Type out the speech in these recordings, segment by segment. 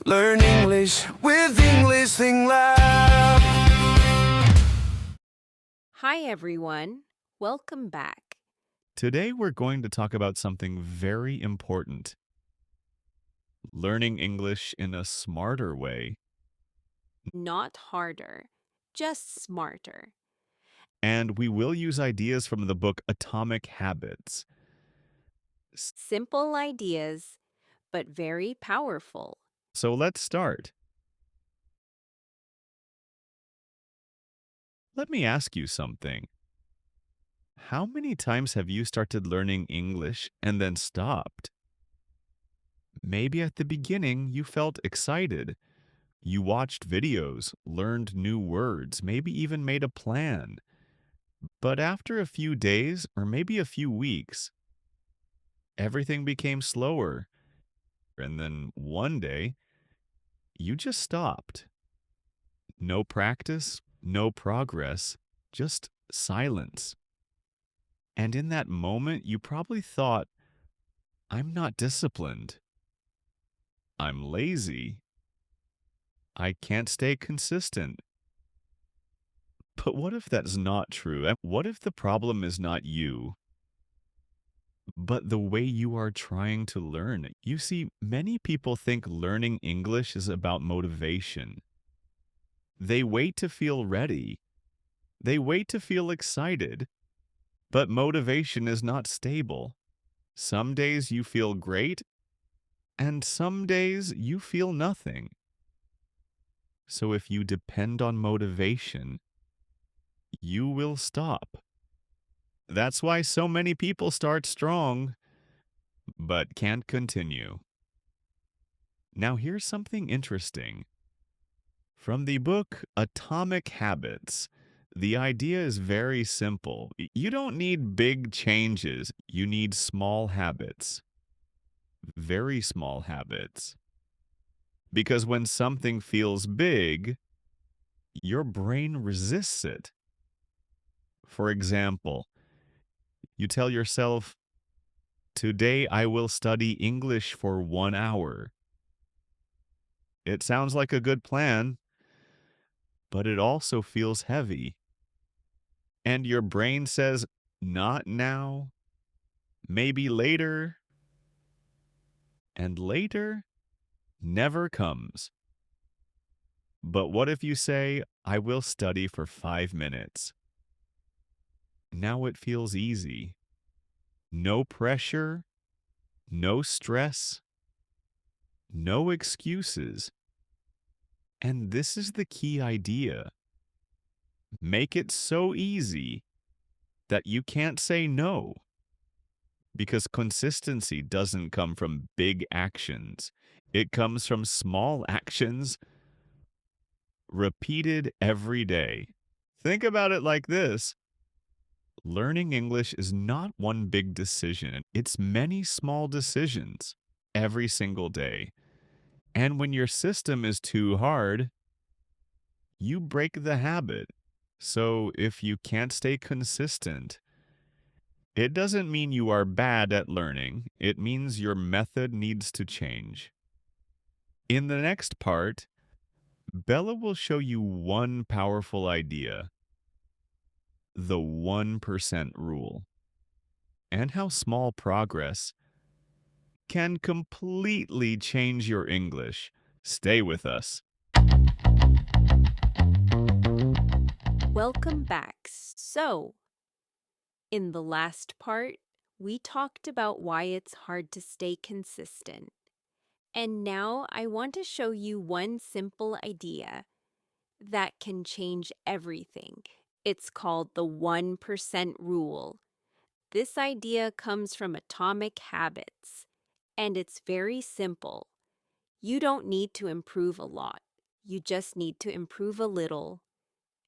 Learn English with English Thing Lab. Hi, everyone. Welcome back. Today we're going to talk about something very important. Learning English in a smarter way. Not harder, just smarter. And we will use ideas from the book Atomic Habits. Simple ideas, but very powerful. So let's start. Let me ask you something. How many times have you started learning English and then stopped? Maybe at the beginning you felt excited. You watched videos, learned new words, maybe even made a plan. But after a few days, or maybe a few weeks, everything became slower. And then one day, you just stopped. No practice, no progress, just silence. And in that moment, you probably thought, I'm not disciplined. I'm lazy. I can't stay consistent. But what if that's not true? What if the problem is not you, but the way you are trying to learn? You see, many people think learning English is about motivation. They wait to feel ready. They wait to feel excited. But motivation is not stable. Some days you feel great, and some days you feel nothing. So if you depend on motivation, you will stop. That's why so many people start strong, but can't continue. Now here's something interesting. From the book Atomic Habits, the idea is very simple. You don't need big changes, you need small habits. Very small habits. Because when something feels big, your brain resists it. For example, you tell yourself, today I will study English for 1 hour. It sounds like a good plan, but it also feels heavy. And your brain says, not now, maybe later, and later never comes. But what if you say, I will study for 5 minutes? Now it feels easy. No pressure, no stress, no excuses. And this is the key idea. Make it so easy that you can't say no. Because consistency doesn't come from big actions. It comes from small actions repeated every day. Think about it like this. Learning English is not one big decision. It's many small decisions every single day. And when your system is too hard, you break the habit. So if you can't stay consistent, it doesn't mean you are bad at learning. It means your method needs to change. In the next part, Bella will show you one powerful idea, the 1% rule, and how small progress can completely change your English. Stay with us. Welcome back. So, in the last part, we talked about why it's hard to stay consistent. And now I want to show you one simple idea that can change everything. It's called the 1% rule. This idea comes from Atomic Habits, and it's very simple. You don't need to improve a lot. You just need to improve a little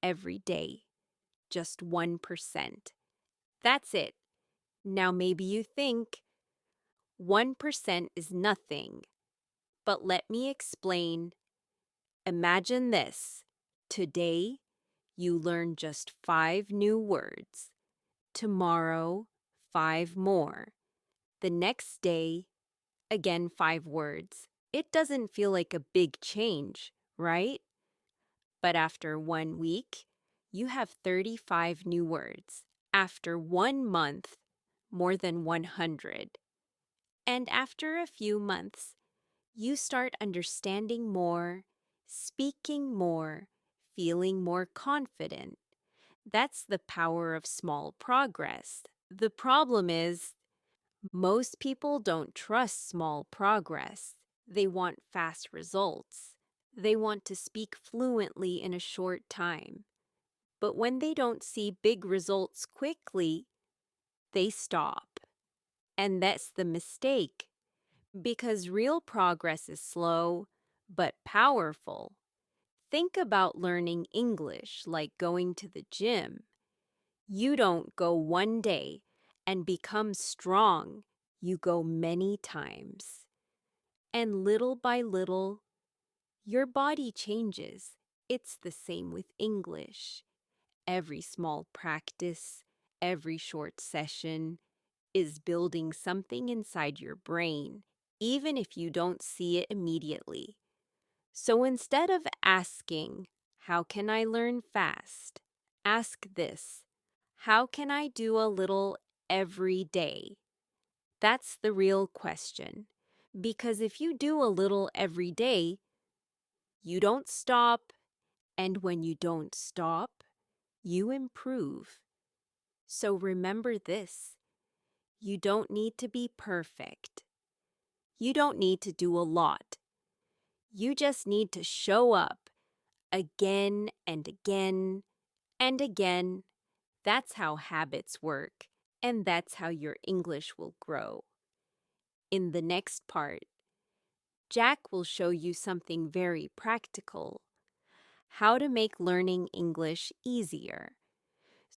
every day. Just 1%. That's it. Now maybe you think 1% is nothing, but let me explain. Imagine this. Today, you learn just 5 new words. Tomorrow, 5 more. The next day, again 5 words. It doesn't feel like a big change, right? But after 1 week, you have 35 new words. After 1 month, more than 100. And after a few months, you start understanding more, speaking more, feeling more confident. That's the power of small progress. The problem is, most people don't trust small progress. They want fast results. They want to speak fluently in a short time. But when they don't see big results quickly, they stop. And that's the mistake, because real progress is slow but powerful. Think about learning English like going to the gym. You don't go one day and become strong. You go many times. And little by little, your body changes. It's the same with English. Every small practice, every short session is building something inside your brain, even if you don't see it immediately. So instead of asking, "How can I learn fast?" ask this: "How can I do a little every day?" That's the real question. Because if you do a little every day, you don't stop, and when you don't stop, you improve. So remember this: you don't need to be perfect. You don't need to do a lot. You just need to show up again and again and again. That's how habits work, and that's how your English will grow. In the next part, Jack will show you something very practical: how to make learning English easier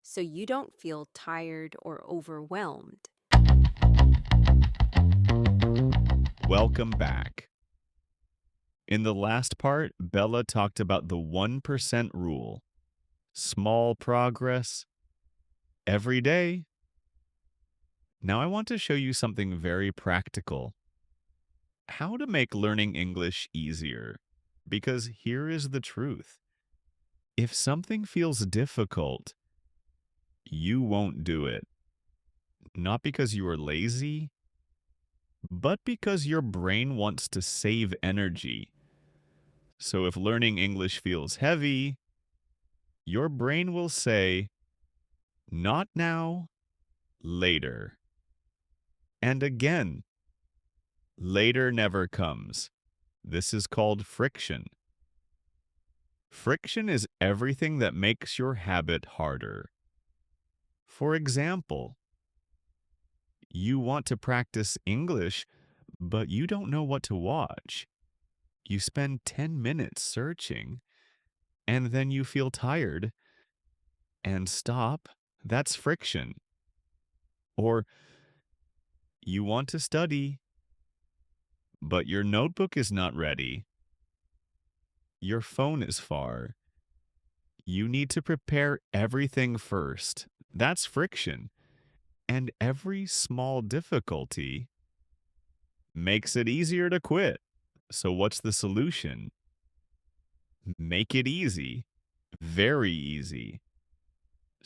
so you don't feel tired or overwhelmed. Welcome back. In the last part, Bella talked about the 1% rule. Small progress every day. Now I want to show you something very practical. How to make learning English easier. Because here is the truth. If something feels difficult, you won't do it. Not because you are lazy, but because your brain wants to save energy. So if learning English feels heavy, your brain will say, "Not now, later." And again, later never comes. This is called friction. Friction is everything that makes your habit harder. For example, you want to practice English, but you don't know what to watch. You spend 10 minutes searching, and then you feel tired and stop. That's friction. Or you want to study, but your notebook is not ready. Your phone is far. You need to prepare everything first. That's friction. And every small difficulty makes it easier to quit. So what's the solution? Make it easy. Very easy.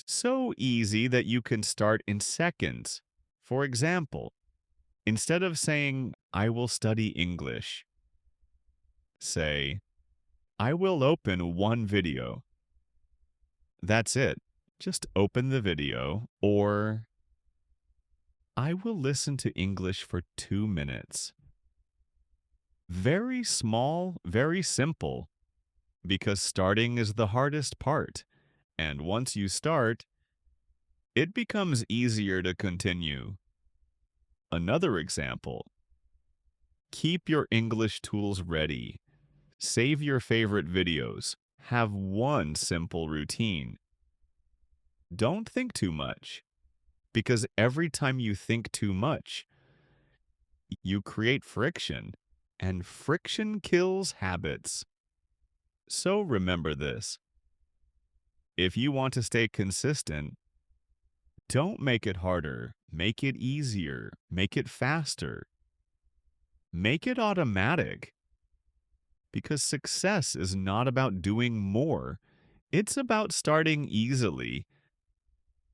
So easy that you can start in seconds. For example, instead of saying, "I will study English," say, "I will open one video." That's it. Just open the video, or "I will listen to English for 2 minutes." Very small, very simple, because starting is the hardest part. And once you start, it becomes easier to continue. Another example: keep your English tools ready. Save your favorite videos. Have one simple routine. Don't think too much, because every time you think too much, you create friction, and friction kills habits. So remember this: if you want to stay consistent, don't make it harder. Make it easier. Make it faster. Make it automatic. because success is not about doing more. It's about starting easily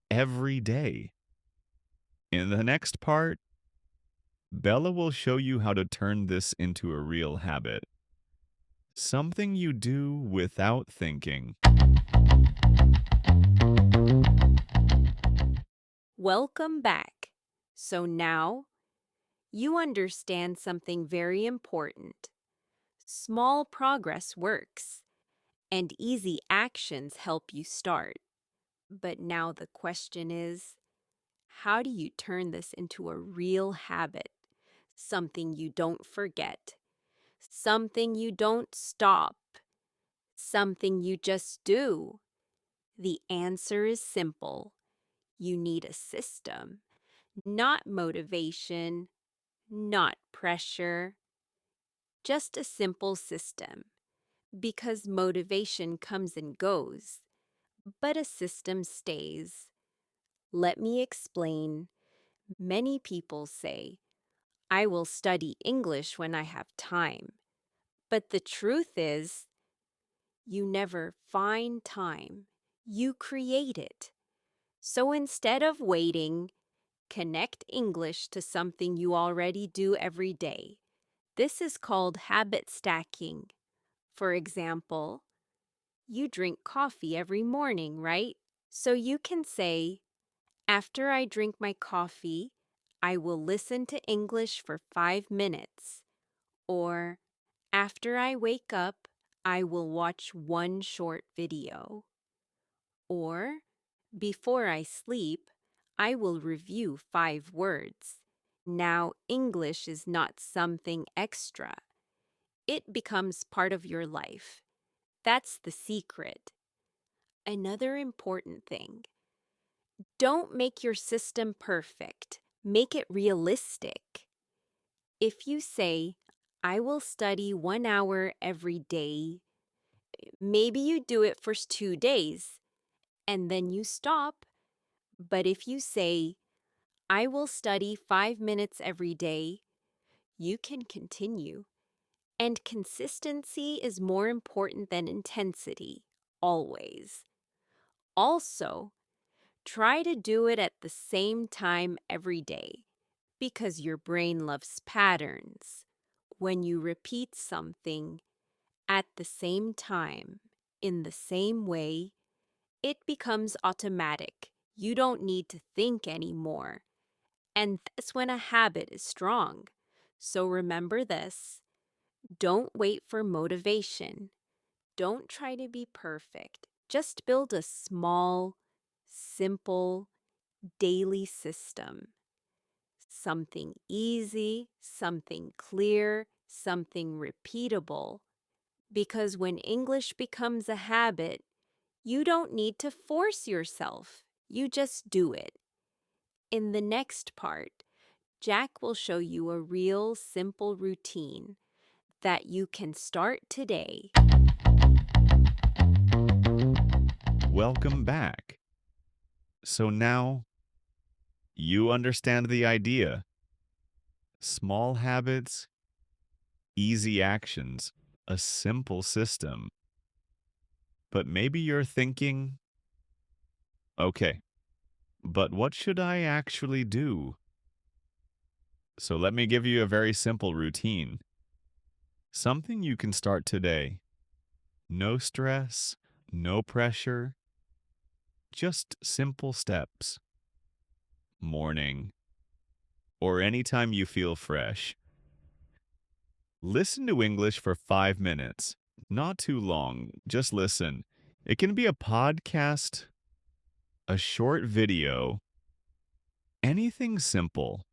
every day. In the next part, Bella will show you how to turn this into a real habit, something you do without thinking. Welcome back. So now you understand something very important. Small progress works, and easy actions help you start. But now the question is, how do you turn this into a real habit? Something you don't forget, something you don't stop, something you just do? The answer is simple. You need a system, not motivation, not pressure, just a simple system. Because motivation comes and goes, but a system stays. Let me explain. Many people say, I will study English when I have time. But the truth is, you never find time. You create it. So instead of waiting, connect English to something you already do every day. This is called habit stacking. For example, you drink coffee every morning, right? So you can say, after I drink my coffee, I will listen to English for 5 minutes. Or, after I wake up, I will watch one short video. Or, before I sleep, I will review 5 words. Now, English is not something extra. It becomes part of your life. That's the secret. Another important thing, don't make your system perfect. Make it realistic. If you say, I will study 1 hour every day, maybe you do it for 2 days and then you stop. But if you say, I will study 5 minutes every day, you can continue. And consistency is more important than intensity, always. Also, try to do it at the same time every day, because your brain loves patterns. When you repeat something at the same time, in the same way, it becomes automatic. You don't need to think anymore. And that's when a habit is strong. So remember this. Don't wait for motivation. Don't try to be perfect. Just build a small, simple, daily system. Something easy, something clear, something repeatable. Because when English becomes a habit, you don't need to force yourself. You just do it. In the next part, Jack will show you a real simple routine that you can start today. Welcome back. So now you understand the idea. Small habits, easy actions, a simple system. But maybe you're thinking, okay, but what should I actually do? So let me give you a very simple routine. Something you can start today. No stress, no pressure, just simple steps. Morning, or anytime you feel fresh. Listen to English for 5 minutes. Not too long, just listen. It can be a podcast, a short video, anything simple.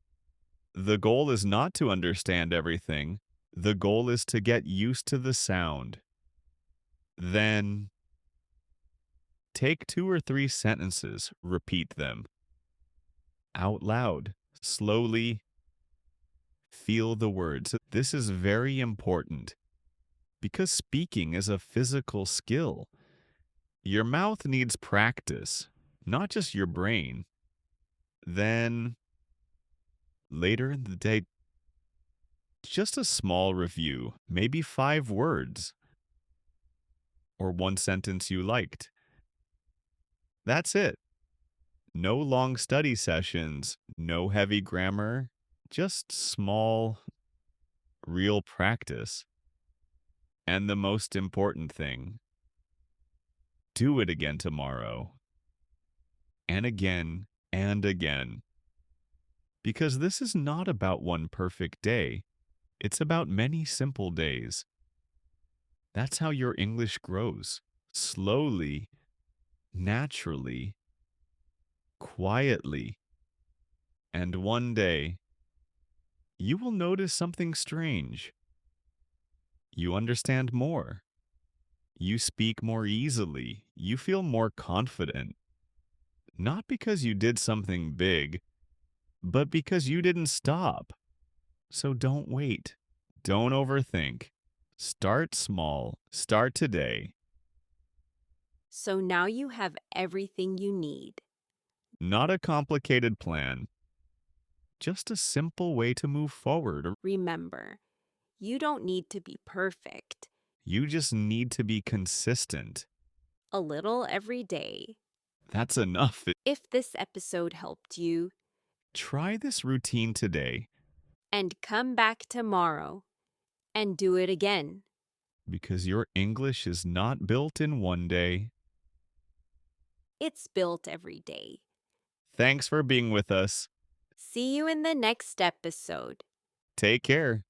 The goal is not to understand everything. The goal is to get used to the sound. Then take 2 or 3 sentences, repeat them out loud, slowly. Feel the words. This is very important because speaking is a physical skill. Your mouth needs practice, not just your brain. Then, later in the day, Just a small review, maybe 5 words, or one sentence you liked. That's it. No long study sessions, no heavy grammar, just small, real practice. And the most important thing, do it again tomorrow, and again, and again. Because this is not about one perfect day, it's about many simple days. That's how your English grows. Slowly, naturally, quietly. And one day, you will notice something strange. You understand more. You speak more easily. You feel more confident. Not because you did something big, but because you didn't stop. So don't wait. Don't overthink. Start small. Start today. So now you have everything you need. Not a complicated plan. Just a simple way to move forward. Remember, you don't need to be perfect. You just need to be consistent. A little every day. That's enough. If this episode helped you, Try this routine today and come back tomorrow and do it again. because your English is not built in one day. It's built every day. Thanks for being with us. See you in the next episode. Take care.